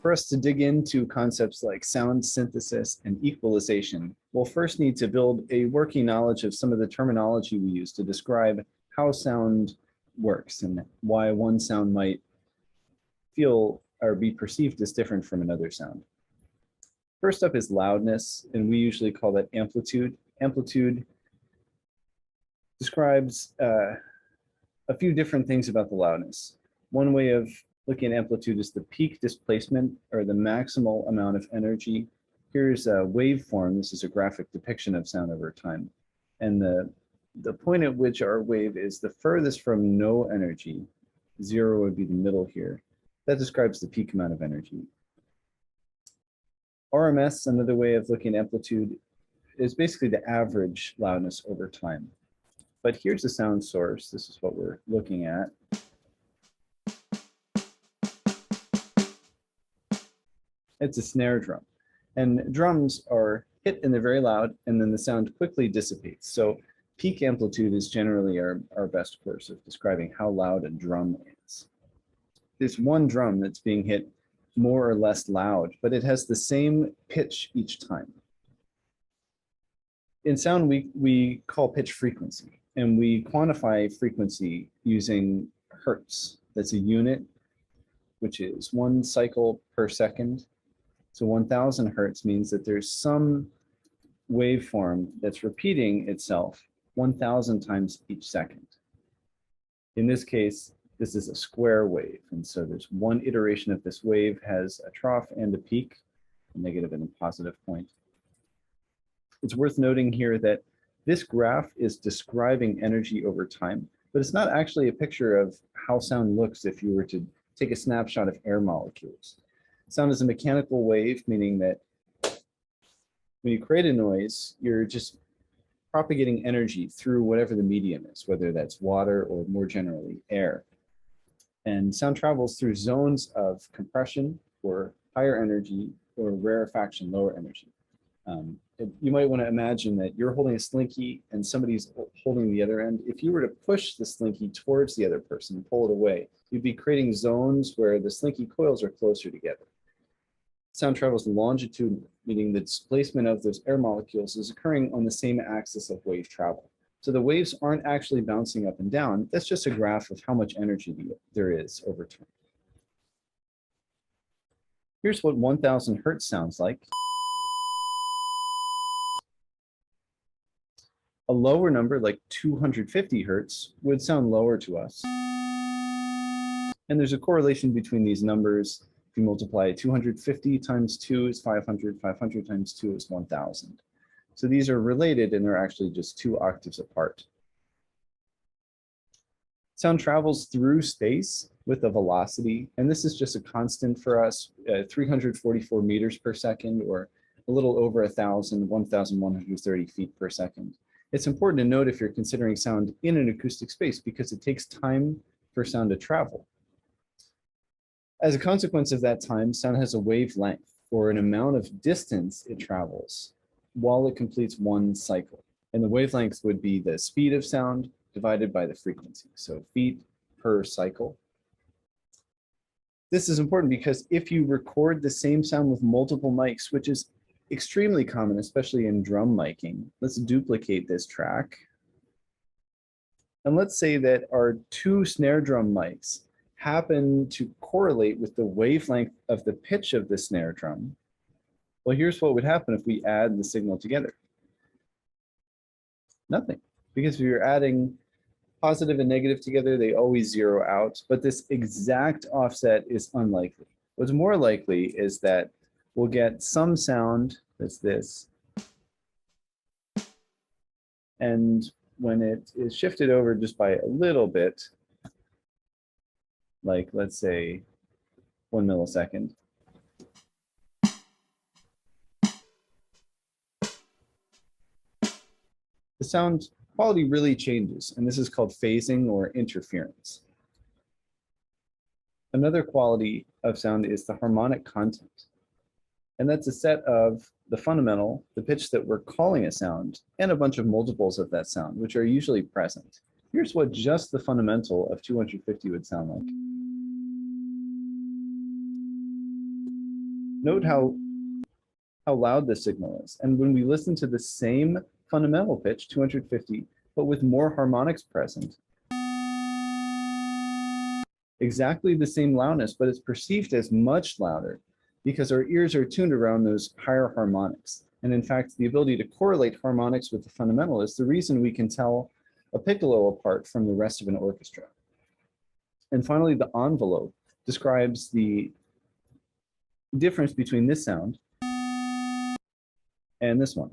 For us to dig into concepts like sound synthesis and equalization, we'll first need to build a working knowledge of some of the terminology we use to describe how sound works and why one sound might feel or be perceived as different from another sound. First up is loudness, and we usually call that amplitude. Amplitude describes a few different things about the loudness. One way of looking at amplitude is the peak displacement, or the maximal amount of energy. Here's a waveform. This is a graphic depiction of sound over time. And the point at which our wave is the furthest from no energy, 0 would be the middle here. That describes the peak amount of energy. RMS, another way of looking at amplitude, is basically the average loudness over time. But here's the sound source. This is what we're looking at. It's a snare drum. And drums are hit and they're very loud, and then the sound quickly dissipates. So peak amplitude is generally our best course of describing how loud a drum is. There's one drum that's being hit more or less loud, but it has the same pitch each time. In sound, we call pitch frequency, and we quantify frequency using hertz. That's a unit, which is 1 cycle per second. So 1000 hertz means that there's some waveform that's repeating itself 1000 times each second. In this case, this is a square wave, and so there's one iteration of this wave has a trough and a peak, a negative and a positive point. It's worth noting here that this graph is describing energy over time, but it's not actually a picture of how sound looks if you were to take a snapshot of air molecules. Sound is a mechanical wave, meaning that when you create a noise, you're just propagating energy through whatever the medium is, whether that's water or more generally air. And sound travels through zones of compression or higher energy, or rarefaction, lower energy. You might want to imagine that you're holding a slinky and somebody's holding the other end. If you were to push the slinky towards the other person and pull it away, you'd be creating zones where the slinky coils are closer together. Sound travels longitudinally, meaning the displacement of those air molecules is occurring on the same axis of wave travel. So the waves aren't actually bouncing up and down. That's just a graph of how much energy there is over time. Here's what 1000 hertz sounds like. A lower number, like 250 hertz, would sound lower to us. And there's a correlation between these numbers. If you multiply 250 times 2 is 500, 500 times 2 is 1000. So these are related, and they're actually just 2 octaves apart. Sound travels through space with a velocity, and this is just a constant for us, 344 meters per second, or a little over 1,130 feet per second. It's important to note if you're considering sound in an acoustic space, because it takes time for sound to travel. As a consequence of that time, sound has a wavelength, or an amount of distance it travels while it completes one cycle. And the wavelength would be the speed of sound divided by the frequency, so feet per cycle. This is important because if you record the same sound with multiple mics, which is extremely common, especially in drum miking. Let's duplicate this track. And let's say that our 2 snare drum mics happen to correlate with the wavelength of the pitch of the snare drum. Well, here's what would happen if we add the signal together. Nothing, because if you're adding positive and negative together, they always zero out, but this exact offset is unlikely. What's more likely is that we'll get some sound that's this. And when it is shifted over just by a little bit, like let's say 1 millisecond, the sound quality really changes, and this is called phasing or interference. Another quality of sound is the harmonic content. And that's a set of the fundamental, the pitch that we're calling a sound, and a bunch of multiples of that sound, which are usually present. Here's what just the fundamental of 250 would sound like. Note how loud this signal is. And when we listen to the same fundamental pitch, 250, but with more harmonics present, exactly the same loudness, but it's perceived as much louder because our ears are tuned around those higher harmonics. And in fact, the ability to correlate harmonics with the fundamental is the reason we can tell a piccolo apart from the rest of an orchestra. And finally, the envelope describes the difference between this sound and this one.